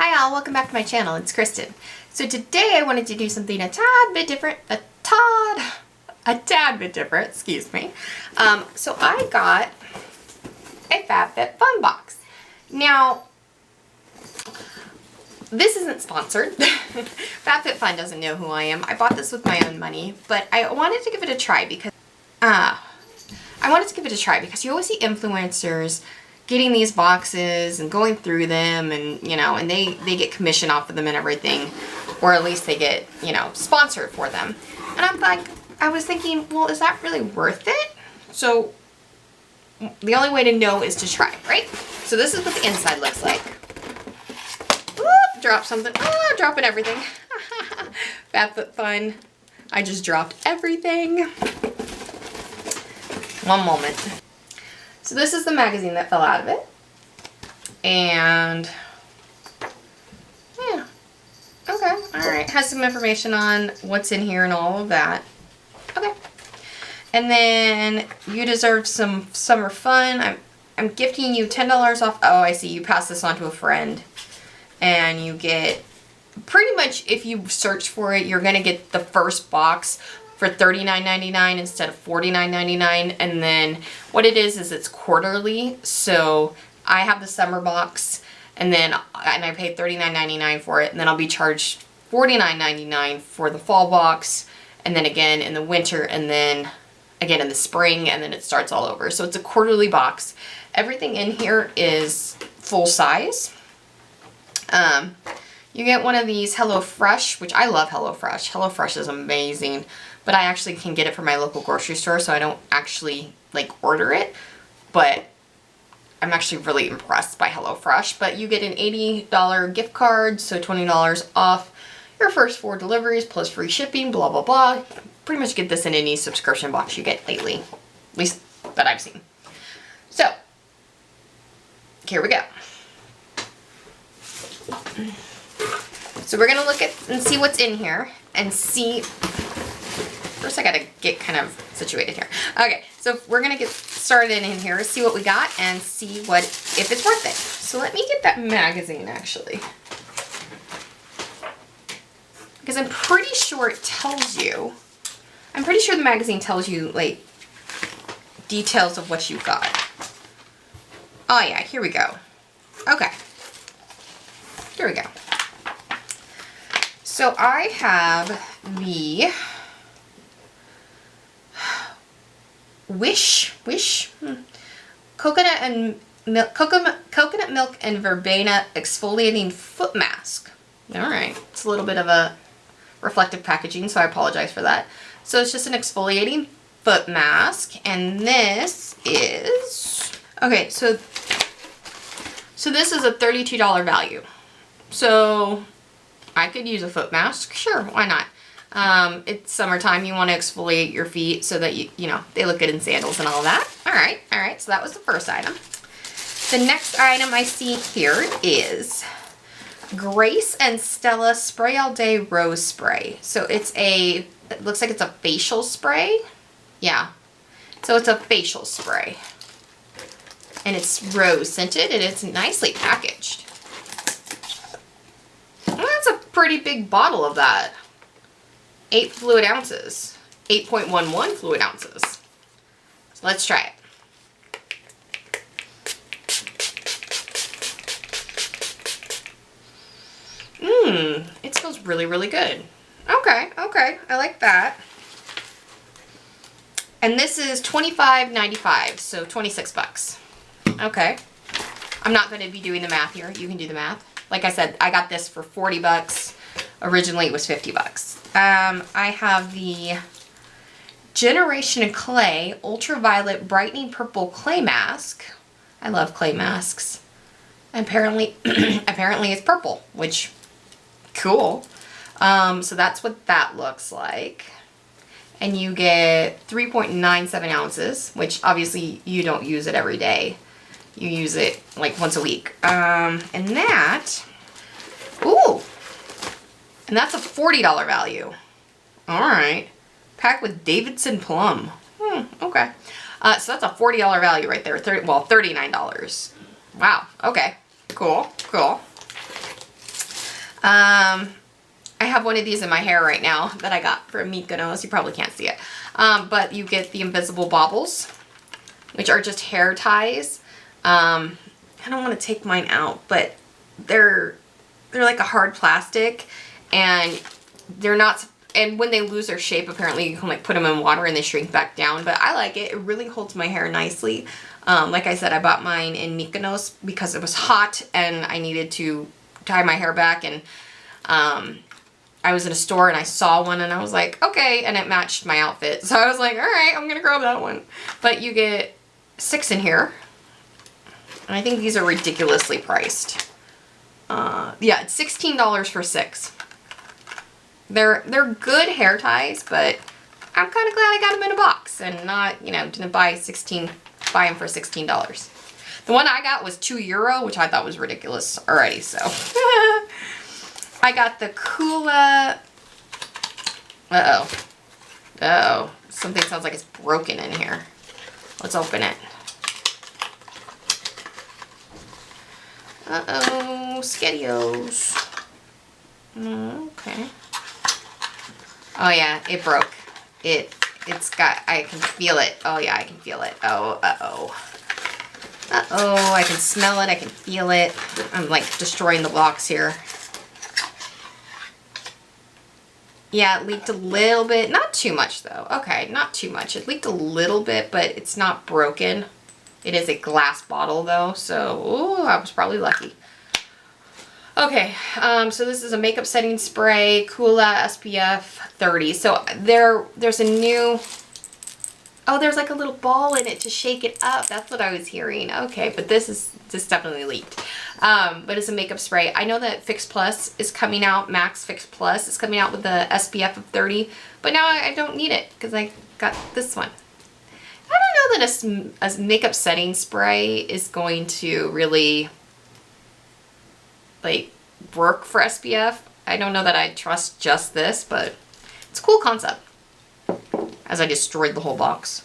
Hi all, welcome back to my channel. It's Kristen. So today I wanted to do something a tad bit different, excuse me. So I got a FabFitFun box. Now, this isn't sponsored. FabFitFun doesn't know who I am. I bought this with my own money, but I wanted to give it a try because you always see influencers getting these boxes and going through them, and you know, and they get commission off of them and everything, or at least they get, you know, sponsored for them. And I was thinking, well, is that really worth it? So the only way to know is to try, right? So this is what the inside looks like. Ooh, drop something. Oh, dropping everything. FabFitFun. I just dropped everything. One moment. So this is the magazine that fell out of it. And yeah. Okay, alright. Has some information on what's in here and all of that. Okay. And then you deserve some summer fun. I'm gifting you $10 off. Oh, I see. You pass this on to a friend. And you get, pretty much if you search for it, you're going to get the first box for $39.99 instead of $49.99. And then what it is it's quarterly. So I have the summer box, and I paid $39.99 for it, and then I'll be charged $49.99 for the fall box, and then again in the winter, and then again in the spring, and then it starts all over. So it's a quarterly box. Everything in here is full size. You get one of these HelloFresh, which I love HelloFresh. HelloFresh is amazing, but I actually can get it from my local grocery store, so I don't actually like order it, but I'm actually really impressed by HelloFresh. But you get an $80 gift card, so $20 off your first 4 deliveries plus free shipping, blah, blah, blah. Pretty much get this in any subscription box you get lately, at least that I've seen. So, here we go. So we're going to look at and see what's in here and see. First I got to get kind of situated here. Okay, so we're going to get started in here, see what we got, and see if it's worth it. So let me get that magazine actually. Because I'm pretty sure it tells you, I'm pretty sure the magazine tells you like details of what you got. Oh yeah, here we go. Okay. Here we go. So I have the coconut milk and verbena exfoliating foot mask. All right, it's a little bit of a reflective packaging, so I apologize for that. So it's just an exfoliating foot mask, and this is, okay, so this is a $32 value. So I could use a foot mask. Sure, why not? It's summertime. You want to exfoliate your feet so that you know, they look good in sandals and all that. All right. So that was the first item. The next item I see here is Grace and Stella Spray All Day Rose Spray. So it looks like it's a facial spray. Yeah. So it's a facial spray. And it's rose scented, and it's nicely packaged. Well, that's a pretty big bottle of that. 8 fluid ounces. 8.11 fluid ounces. So let's try it. It smells really, really good. Okay, I like that. And this is $25.95, so 26 bucks. Okay. I'm not going to be doing the math here. You can do the math. Like I said, I got this for 40 bucks. Originally it was 50 bucks. I have the Generation Clay Ultraviolet Brightening Purple Clay Mask. I love clay masks. Apparently it's purple, which, cool. So that's what that looks like. And you get 3.97 ounces, which obviously you don't use it every day. You use it like once a week. And that's a $40 value. All right. Packed with Davidson Plum. Okay. So that's a $40 value right there. $39. Wow. Okay. Cool. I have one of these in my hair right now that I got from Mykonos. You probably can't see it. But you get the invisible baubles, which are just hair ties. I don't want to take mine out, but they're like a hard plastic, and they're not, and when they lose their shape, apparently you can like put them in water and they shrink back down, but I like it. It really holds my hair nicely. Like I said, I bought mine in Mykonos because it was hot and I needed to tie my hair back, and I was in a store and I saw one and I was like, okay, and it matched my outfit. So I was like, all right, I'm gonna grab that one. But you get 6 in here. And I think these are ridiculously priced. Yeah, it's $16 for 6. They're good hair ties, but I'm kind of glad I got them in a box and not, you know, didn't buy them for $16. The one I got was €2, which I thought was ridiculous already, so. I got the Kula, uh-oh, something sounds like it's broken in here. Let's open it. Uh-oh, Skettios. Okay. Oh yeah, it broke. It's got, I can feel it. Oh yeah, I can feel it. Oh, uh-oh. Uh-oh, I can smell it, I can feel it. I'm like destroying the box here. Yeah, it leaked a little bit. Not too much though. Okay, not too much. It leaked a little bit, but it's not broken. It is a glass bottle though, so ooh, I was probably lucky. Okay, so this is a makeup setting spray, Kula SPF 30. So there's a new, oh, there's like a little ball in it to shake it up. That's what I was hearing. Okay, but this definitely leaked. But it's a makeup spray. I know that Fix Plus is coming out, Max Fix Plus is coming out with the SPF of 30, but now I don't need it because I got this one. I don't know that a makeup setting spray is going to really like work for SPF. I don't know that I trust just this, but it's a cool concept. As I destroyed the whole box.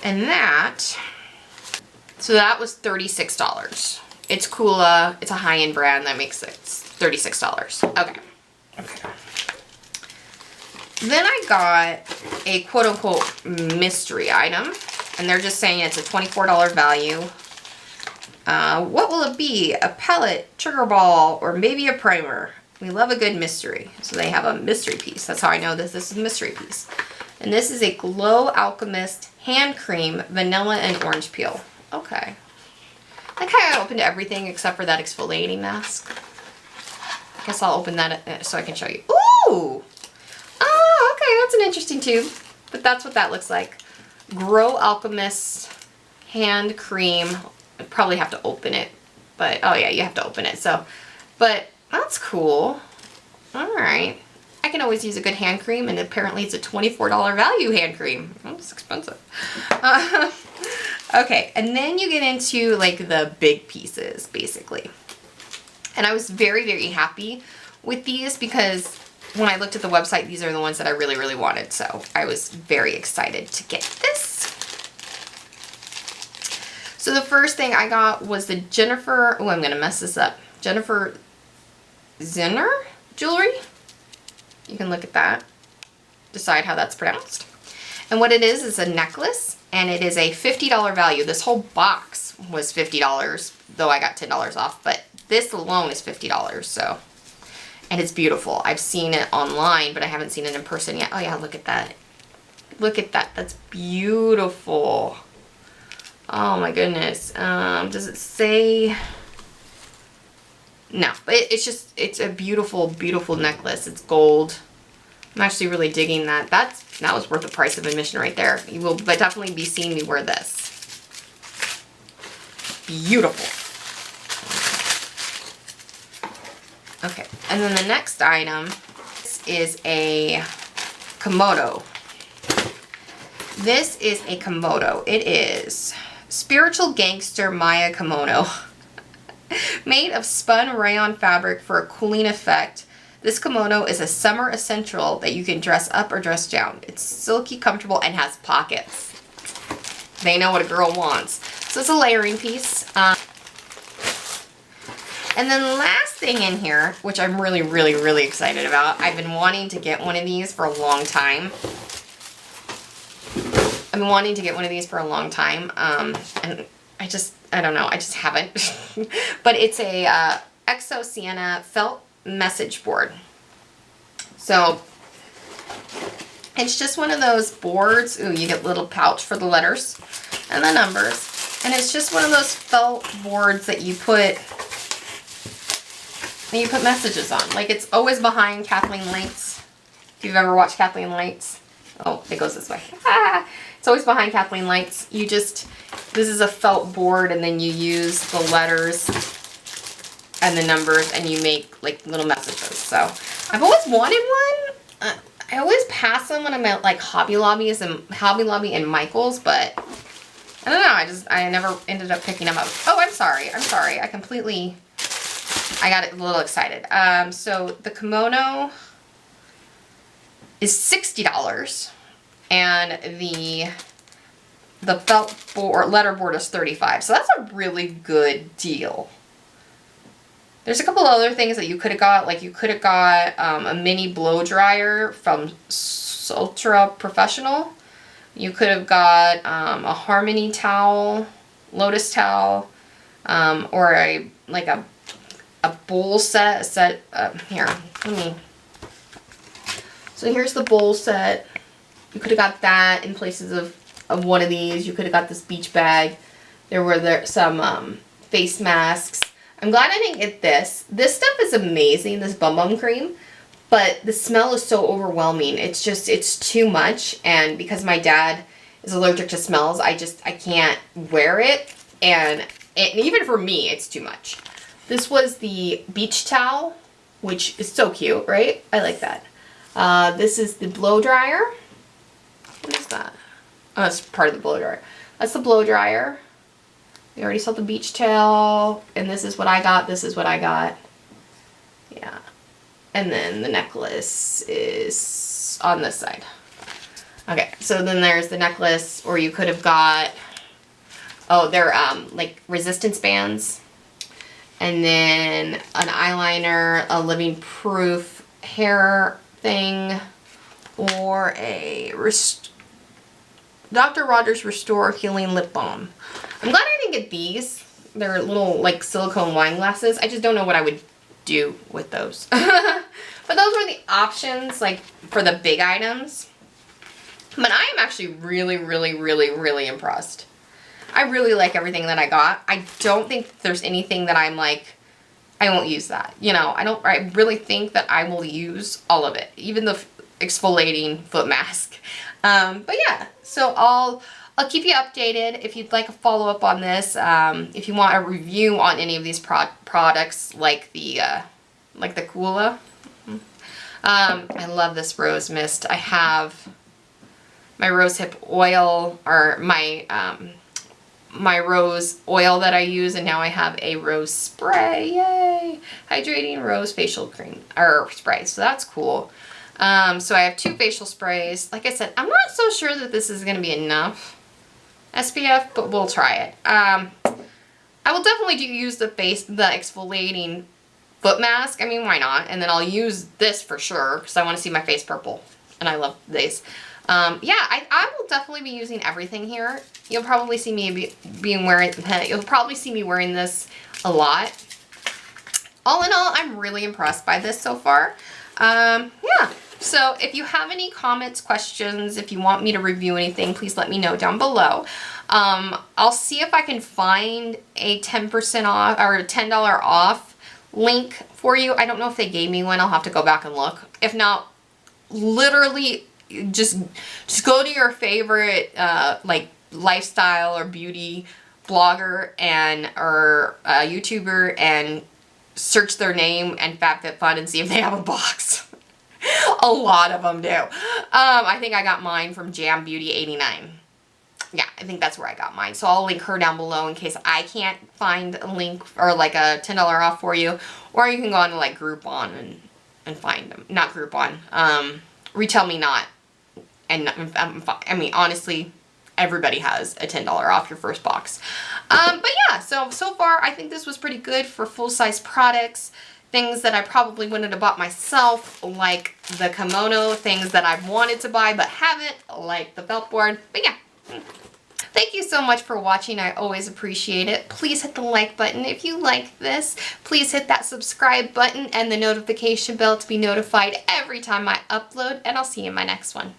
And so that was $36. It's Kula, it's a high-end brand that makes it $36. Okay. Then I got a quote-unquote mystery item, and they're just saying it's a $24 value. What will it be? A palette, sugar ball, or maybe a primer? We love a good mystery. So they have a mystery piece. That's how I know this is a mystery piece. And this is a Glow Alchemist hand cream, vanilla and orange peel. Okay. I like how I opened everything except for that exfoliating mask. I guess I'll open that so I can show you. Ooh! Oh, okay, that's an interesting tube. But that's what that looks like. Glow Alchemist hand cream. I'd probably have to open it. But, oh yeah, you have to open it. So, but that's cool. Alright. I can always use a good hand cream, and apparently it's a $24 value hand cream. That's expensive. Okay, and then you get into like the big pieces, basically. And I was very, very happy with these because when I looked at the website, these are the ones that I really, really wanted. So I was very excited to get this. So the first thing I got was the Jennifer, oh, I'm going to mess this up. Jennifer Zinner jewelry. You can look at that, decide how that's pronounced. And what it is a necklace, and it is a $50 value. This whole box was $50, though I got $10 off, but this alone is $50, so. And it's beautiful. I've seen it online, but I haven't seen it in person yet. Oh yeah, look at that. Look at that, that's beautiful. Oh my goodness. Does it say? No, but it's a beautiful, beautiful necklace. It's gold. I'm actually really digging that. That was worth the price of admission right there. You will definitely be seeing me wear this. Beautiful. Okay, and then the next item is a Komodo. This is a Komodo. It is Spiritual Gangster Maya Kimono. Made of spun rayon fabric for a cooling effect, this kimono is a summer essential that you can dress up or dress down. It's silky, comfortable, and has pockets. They know what a girl wants. So it's a layering piece. And And then last thing in here, which I'm really, really, really excited about. I've been wanting to get one of these for a long time. And I don't know, I just haven't. But it's a Exo Sienna felt message board. So it's just one of those boards. Ooh, you get a little pouch for the letters and the numbers. And it's just one of those felt boards that you put messages on. Like, it's always behind Kathleen Lights. If you've ever watched Kathleen Lights. Oh, it goes this way. Ah, it's always behind Kathleen Lights. This is a felt board, and then you use the letters and the numbers, and you make like little messages. So I've always wanted one. I always pass them when I'm at like Hobby Lobby and Michael's, but I don't know. I never ended up picking them up. Oh, I'm sorry. I got a little excited. So the kimono is $60, and the felt board, letter board is $35. So that's a really good deal. There's a couple other things that you could have got. Like, you could have got a mini blow dryer from Ultra Professional. You could have got a Harmony towel, Lotus towel, or a bowl set. Here, so here's the bowl set. You could have got that in places of one of these. You could have got this beach bag. There were some face masks. I'm glad I didn't get this. This stuff is amazing, this Bum Bum cream, but the smell is so overwhelming. It's too much, and because my dad is allergic to smells, I can't wear it, and even for me, it's too much. This was the beach towel, which is so cute, right? I like that. This is the blow dryer. What is that? Oh, that's part of the blow dryer. That's the blow dryer. We already saw the beach towel, and this is what I got. This is what I got. Yeah. And then the necklace is on this side. Okay, so then there's the necklace, or you could have got, oh, they're like resistance bands. And then an eyeliner, a living proof hair thing, or a Dr. Rogers Restore Healing Lip Balm. I'm glad I didn't get these. They're little like silicone wine glasses. I just don't know what I would do with those. But those were the options, like, for the big items. But I am actually really, really, really, really impressed. I really like everything that I got. I don't think there's anything that I'm like, I won't use that. You know, I really think that I will use all of it. Even the exfoliating foot mask. But yeah, so I'll keep you updated if you'd like a follow-up on this. If you want a review on any of these products, like the Kula. I love this rose mist. I have my rosehip oil, or my rose oil that I use, and now I have a rose spray. Yay! Hydrating rose facial cream, or spray, so that's cool. So I have 2 facial sprays. Like I said, I'm not so sure that this is going to be enough SPF, but we'll try it. I will definitely use the exfoliating foot mask. I mean, why not? And then I'll use this for sure, because I want to see my face purple, and I love these. Yeah, I will definitely be using everything here. You'll probably see me you'll probably see me wearing this a lot. All in all, I'm really impressed by this so far. Yeah. So if you have any comments, questions, if you want me to review anything, please let me know down below. I'll see if I can find a 10% off or a $10 off link for you. I don't know if they gave me one. I'll have to go back and look. If not, literally just go to your favorite like lifestyle or beauty blogger or YouTuber and search their name and FabFitFun and see if they have a box. A lot of them do. I think I got mine from Jam Beauty 89. Yeah, I think that's where I got mine. So I'll link her down below in case I can't find a link or like a $10 off for you. Or you can go on to like Groupon and find them. Not Groupon. Retail Me Not. And I mean, honestly, everybody has a $10 off your first box. But yeah, so far I think this was pretty good for full-size products. Things that I probably wouldn't have bought myself, like the kimono, things that I've wanted to buy but haven't, like the felt board. But yeah. Thank you so much for watching. I always appreciate it. Please hit the like button if you like this. Please hit that subscribe button and the notification bell to be notified every time I upload, and I'll see you in my next one.